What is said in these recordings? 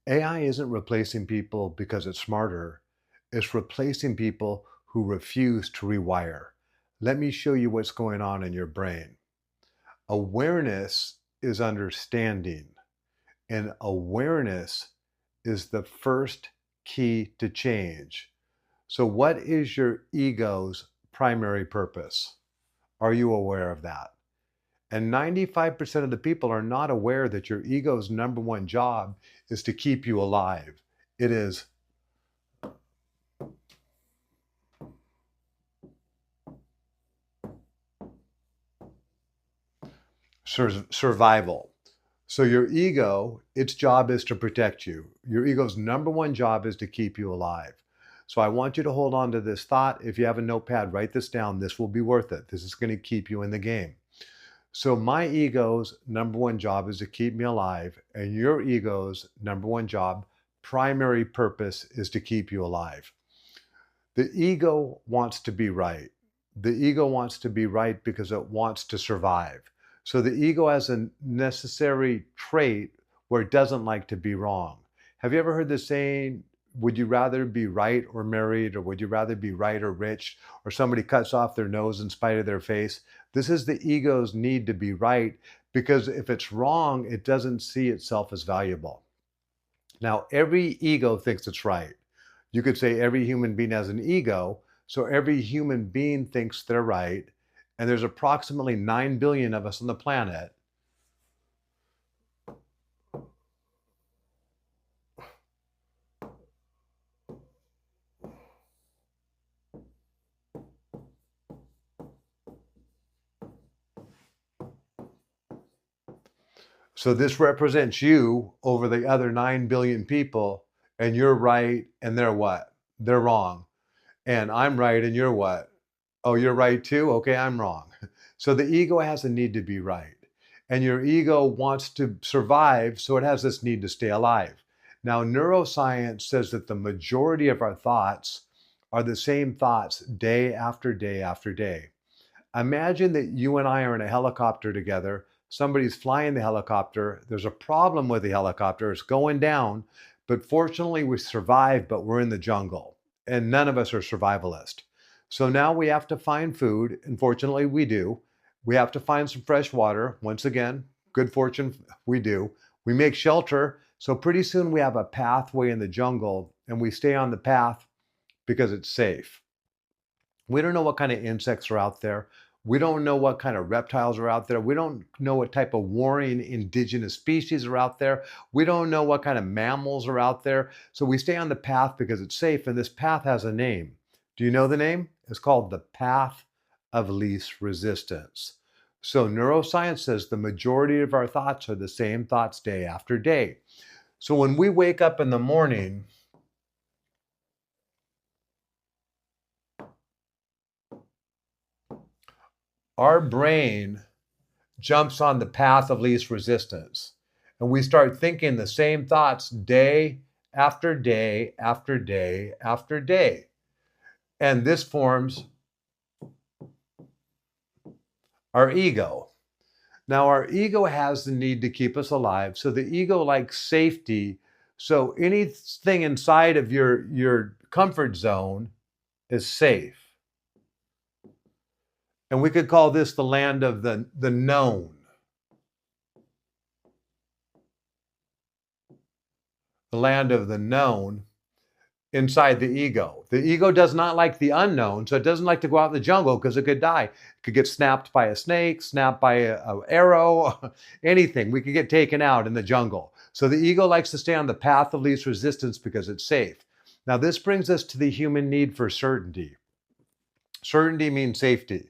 AI isn't replacing people because it's smarter. It's replacing people who refuse to rewire. Let me show you what's going on in your brain. Awareness is understanding, and awareness is the first key to change. So, what is your ego's primary purpose? Are you aware of that? And 95% of the people are not aware that your ego's number one job is to keep you alive. It is survival. So your ego, its job is to protect you. Your ego's number one job is to keep you alive. So I want you to hold on to this thought. If you have a notepad, write this down. This will be worth it. This is going to keep you in the game. So my ego's number one job is to keep me alive, and your ego's number one job, primary purpose, is to keep you alive. The ego wants to be right. The ego wants to be right because it wants to survive. So the ego has a necessary trait where it doesn't like to be wrong. Have you ever heard the saying, would you rather be right or married, or would you rather be right or rich, or somebody cuts off their nose in spite of their face? This is the ego's need to be right, because if it's wrong, it doesn't see itself as valuable. Now, every ego thinks it's right. You could say every human being has an ego, so every human being thinks they're right, and there's approximately 9 billion of us on the planet. So this represents you over the other 9 billion people, and you're right, and they're what? They're wrong. And I'm right, and you're what? Oh, you're right too? Okay, I'm wrong. So the ego has a need to be right. And your ego wants to survive, so it has this need to stay alive. Now, neuroscience says that the majority of our thoughts are the same thoughts day after day after day. Imagine that you and I are in a helicopter together. Somebody's flying the helicopter. There's a problem with the helicopter. It's going down. But fortunately, we survived, but we're in the jungle. And none of us are survivalists. So now we have to find food. And fortunately, we do. We have to find some fresh water. Once again, good fortune, we do. We make shelter. So pretty soon we have a pathway in the jungle, and we stay on the path because it's safe. We don't know what kind of insects are out there. We don't know what kind of reptiles are out there. We don't know what type of warring indigenous species are out there. We don't know what kind of mammals are out there. So we stay on the path because it's safe, and this path has a name. Do you know the name? It's called the path of least resistance. So neuroscience says the majority of our thoughts are the same thoughts day after day. So when we wake up in the morning, our brain jumps on the path of least resistance. And we start thinking the same thoughts day after day after day after day. And this forms our ego. Now, our ego has the need to keep us alive. So the ego likes safety. So anything inside of your comfort zone is safe. And we could call this the land of the known. The land of the known inside the ego. The ego does not like the unknown, so it doesn't like to go out in the jungle because it could die. It could get snapped by a snake, snapped by an arrow, anything. We could get taken out in the jungle. So the ego likes to stay on the path of least resistance because it's safe. Now this brings us to the human need for certainty. Certainty means safety.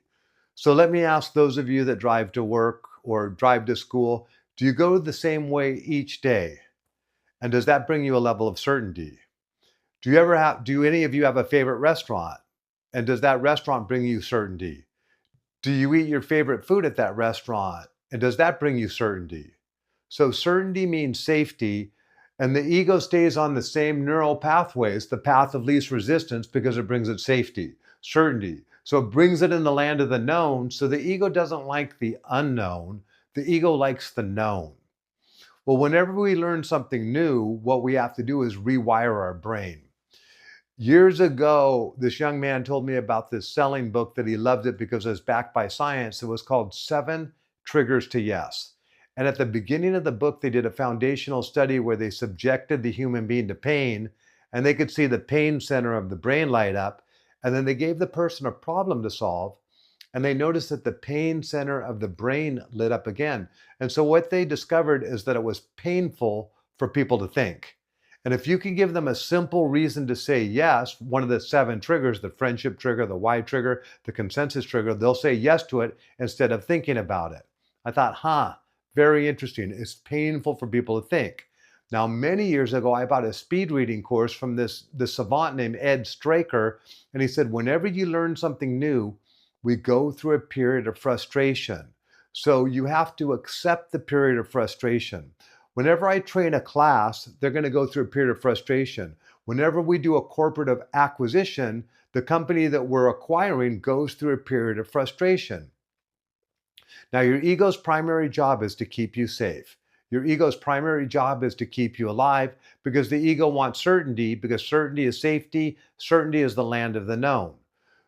So let me ask those of you that drive to work or drive to school, do you go the same way each day? And does that bring you a level of certainty? Do any of you have a favorite restaurant? And does that restaurant bring you certainty? Do you eat your favorite food at that restaurant? And does that bring you certainty? So certainty means safety, and the ego stays on the same neural pathways, the path of least resistance, because it brings it safety, certainty. So it brings it in the land of the known. So the ego doesn't like the unknown. The ego likes the known. Well, whenever we learn something new, what we have to do is rewire our brain. Years ago, this young man told me about this selling book that he loved it because it was backed by science. It was called Seven Triggers to Yes. And at the beginning of the book, they did a foundational study where they subjected the human being to pain, and they could see the pain center of the brain light up. And then they gave the person a problem to solve, and they noticed that the pain center of the brain lit up again. And so what they discovered is that it was painful for people to think. And if you can give them a simple reason to say yes, one of the seven triggers, the friendship trigger, the why trigger, the consensus trigger, they'll say yes to it instead of thinking about it. I thought, very interesting. It's painful for people to think. Now, many years ago, I bought a speed reading course from this savant named Ed Straker, and he said, whenever you learn something new, we go through a period of frustration. So you have to accept the period of frustration. Whenever I train a class, they're going to go through a period of frustration. Whenever we do a corporate acquisition, the company that we're acquiring goes through a period of frustration. Now, your ego's primary job is to keep you safe. Your ego's primary job is to keep you alive because the ego wants certainty, because certainty is safety, certainty is the land of the known.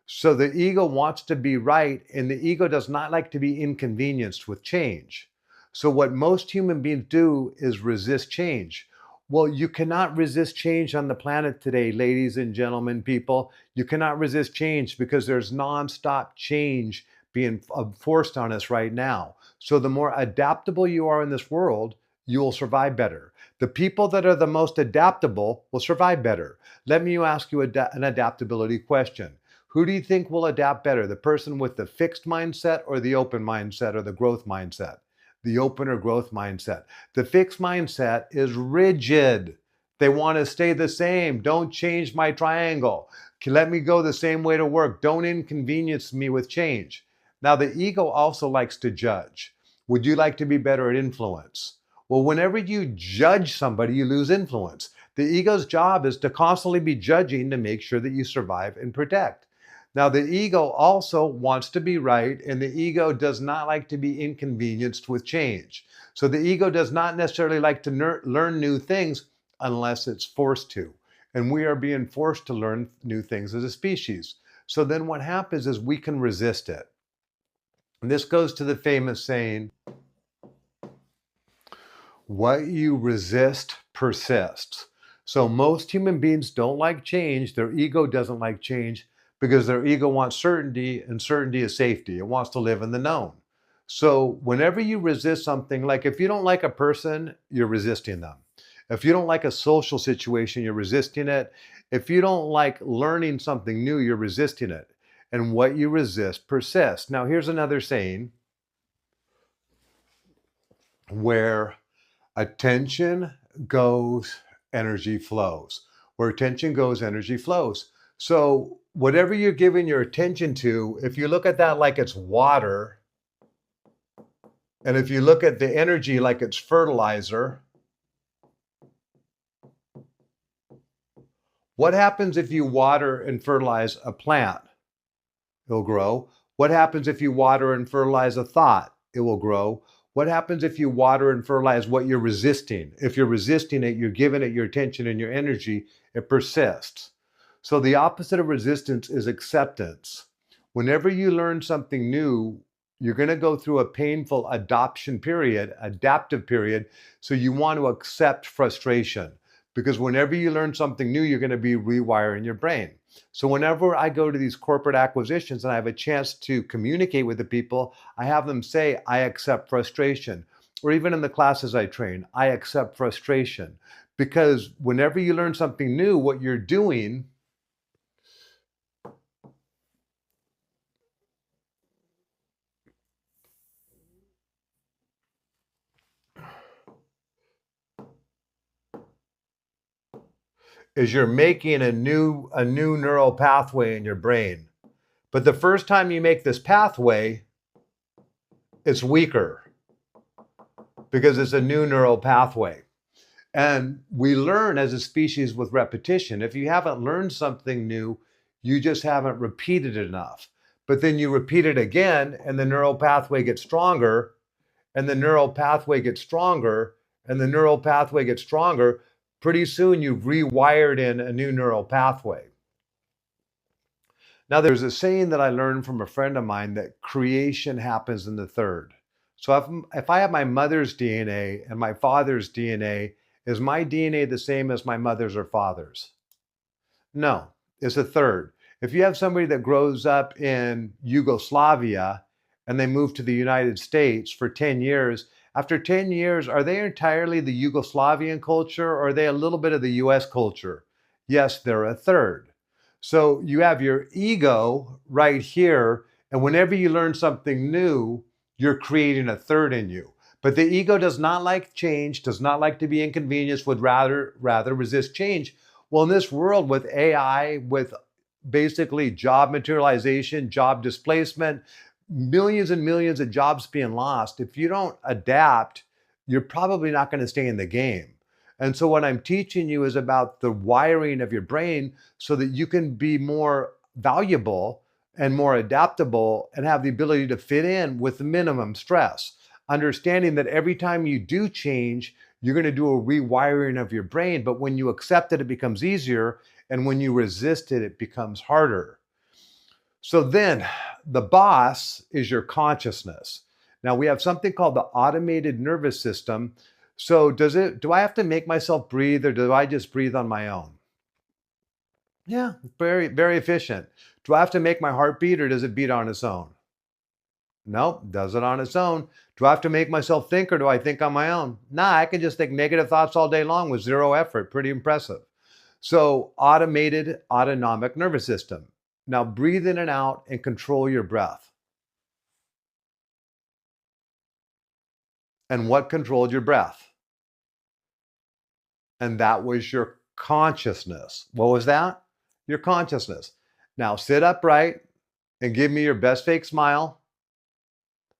So the ego wants to be right, and the ego does not like to be inconvenienced with change. So what most human beings do is resist change. Well, you cannot resist change on the planet today, ladies and gentlemen, people. You cannot resist change because there's nonstop change being forced on us right now. So the more adaptable you are in this world, you will survive better. The people that are the most adaptable will survive better. Let me ask you an adaptability question. Who do you think will adapt better? The person with the fixed mindset or the open mindset or the growth mindset? The open or growth mindset. The fixed mindset is rigid. They want to stay the same. Don't change my triangle. Let me go the same way to work. Don't inconvenience me with change. Now, the ego also likes to judge. Would you like to be better at influence? Well, whenever you judge somebody, you lose influence. The ego's job is to constantly be judging to make sure that you survive and protect. Now, the ego also wants to be right, and the ego does not like to be inconvenienced with change. So the ego does not necessarily like to learn new things unless it's forced to. And we are being forced to learn new things as a species. So then what happens is we can resist it. And this goes to the famous saying, what you resist persists. So most human beings don't like change. Their ego doesn't like change because their ego wants certainty, and certainty is safety. It wants to live in the known. So whenever you resist something, like if you don't like a person, you're resisting them. If you don't like a social situation, you're resisting it. If you don't like learning something new, you're resisting it. And what you resist persists. Now, here's another saying where attention goes, energy flows. Where attention goes, energy flows. So whatever you're giving your attention to, if you look at that like it's water, and if you look at the energy like it's fertilizer, what happens if you water and fertilize a plant? It'll grow. What happens if you water and fertilize a thought? It will grow. What happens if you water and fertilize what you're resisting? If you're resisting it, you're giving it your attention and your energy, it persists. So the opposite of resistance is acceptance. Whenever you learn something new, you're going to go through a painful adaptive period. So you want to accept frustration, because whenever you learn something new, you're going to be rewiring your brain. So whenever I go to these corporate acquisitions and I have a chance to communicate with the people, I have them say, I accept frustration. Or even in the classes I train, I accept frustration. Because whenever you learn something new, what you're doing is you're making a new neural pathway in your brain. But the first time you make this pathway, it's weaker because it's a new neural pathway. And we learn as a species with repetition. If you haven't learned something new, you just haven't repeated it enough. But then you repeat it again, and the neural pathway gets stronger, and the neural pathway gets stronger, and the neural pathway gets stronger, pretty soon you've rewired in a new neural pathway. Now, there's a saying that I learned from a friend of mine that creation happens in the third. So if I have my mother's DNA and my father's DNA, is my DNA the same as my mother's or father's? No, it's a third. If you have somebody that grows up in Yugoslavia and they move to the United States for 10 years, after 10 years, are they entirely the Yugoslavian culture or are they a little bit of the US culture? Yes, they're a third. So you have your ego right here, and whenever you learn something new, you're creating a third in you. But the ego does not like change, does not like to be inconvenienced, would rather resist change. Well, in this world with AI, with basically job materialization, job displacement, millions and millions of jobs being lost, if you don't adapt, you're probably not going to stay in the game. And so what I'm teaching you is about the wiring of your brain so that you can be more valuable and more adaptable and have the ability to fit in with minimum stress. Understanding that every time you do change, you're going to do a rewiring of your brain, but when you accept it, it becomes easier, and when you resist it, it becomes harder. So then the boss is your consciousness. Now we have something called the automated nervous system. So do I have to make myself breathe or do I just breathe on my own? Yeah, very, very efficient. Do I have to make my heart beat or does it beat on its own? Nope, does it on its own. Do I have to make myself think or do I think on my own? Nah, I can just think negative thoughts all day long with zero effort. Pretty impressive. So automated autonomic nervous system. Now breathe in and out and control your breath. And what controlled your breath? And that was your consciousness. What was that? Your consciousness. Now sit upright and give me your best fake smile.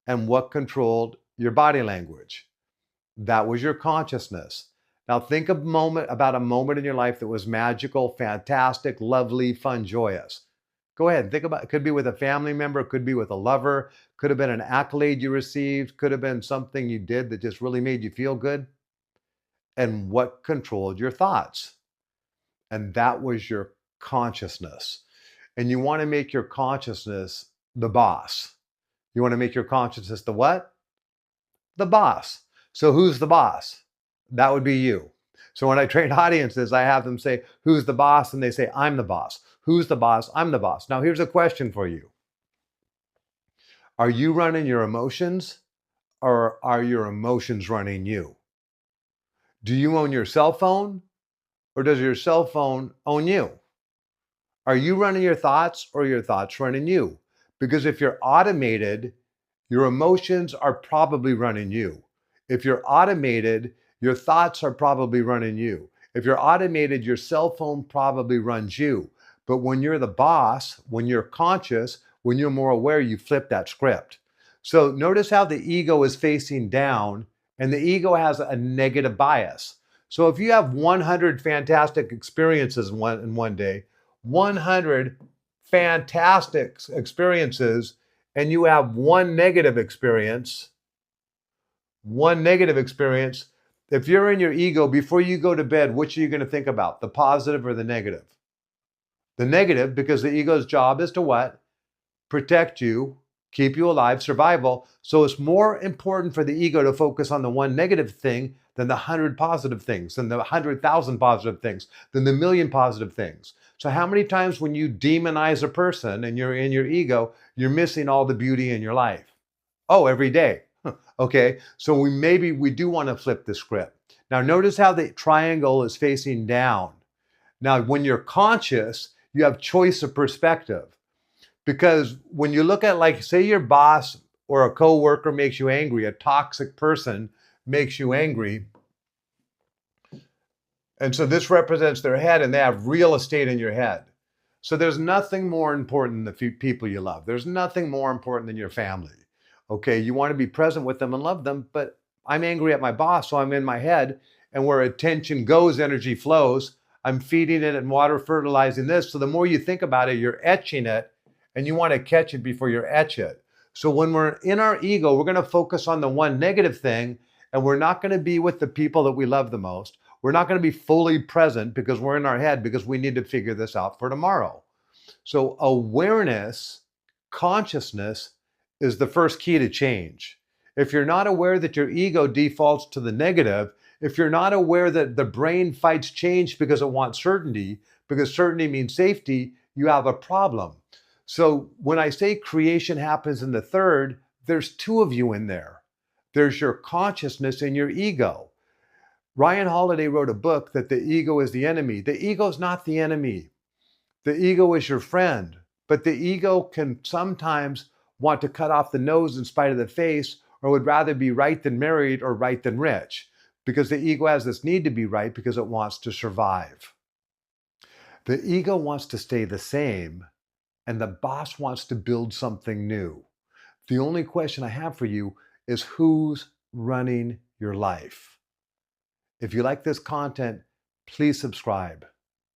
And what controlled your body language? That was your consciousness. Now think about a moment in your life that was magical, fantastic, lovely, fun, joyous. Go ahead and think about it. It could be with a family member, it could be with a lover, could have been an accolade you received, could have been something you did that just really made you feel good. And what controlled your thoughts? And that was your consciousness. And you want to make your consciousness the boss. You want to make your consciousness the what? The boss. So who's the boss? That would be you. So when I train audiences, I have them say, who's the boss? And they say, I'm the boss. Who's the boss? I'm the boss. Now here's a question for you. Are you running your emotions or are your emotions running you? Do you own your cell phone or does your cell phone own you? Are you running your thoughts or your thoughts running you? Because if you're automated, your emotions are probably running you. If you're automated, your thoughts are probably running you. If you're automated, your cell phone probably runs you. But when you're the boss, when you're conscious, when you're more aware, you flip that script. So notice how the ego is facing down and the ego has a negative bias. So if you have 100 fantastic experiences in one day, 100 fantastic experiences, and you have one negative experience, if you're in your ego, before you go to bed, which are you going to think about? The positive or the negative? The negative, because the ego's job is to what? Protect you, keep you alive, survival. So it's more important for the ego to focus on the one negative thing than the 100 positive things, than the 100,000 positive things, than the million positive things. So how many times when you demonize a person and you're in your ego, you're missing all the beauty in your life? Oh, every day. Okay, so we do want to flip the script. Now notice how the triangle is facing down. Now when you're conscious, you have choice of perspective. Because when you look at, like, say your boss or a coworker makes you angry, a toxic person makes you angry, and so this represents their head and they have real estate in your head. So there's nothing more important than the people you love. There's nothing more important than your family. Okay, you want to be present with them and love them, but I'm angry at my boss, so I'm in my head, and where attention goes, energy flows. I'm feeding it and water fertilizing this. So the more you think about it, you're etching it, and you want to catch it before you etch it. So when we're in our ego, we're going to focus on the one negative thing, and we're not going to be with the people that we love the most. We're not going to be fully present because we're in our head because we need to figure this out for tomorrow. So awareness, consciousness is the first key to change. If you're not aware that your ego defaults to the negative, if you're not aware that the brain fights change because it wants certainty, because certainty means safety, you have a problem. So when I say creation happens in the third, there's two of you in there. There's your consciousness and your ego. Ryan Holiday wrote a book that the ego is the enemy. The ego is not the enemy. The ego is your friend, but the ego can sometimes want to cut off the nose in spite of the face, or would rather be right than married or right than rich, because the ego has this need to be right because it wants to survive. The ego wants to stay the same, and the boss wants to build something new. The only question I have for you is who's running your life? If you like this content, please subscribe.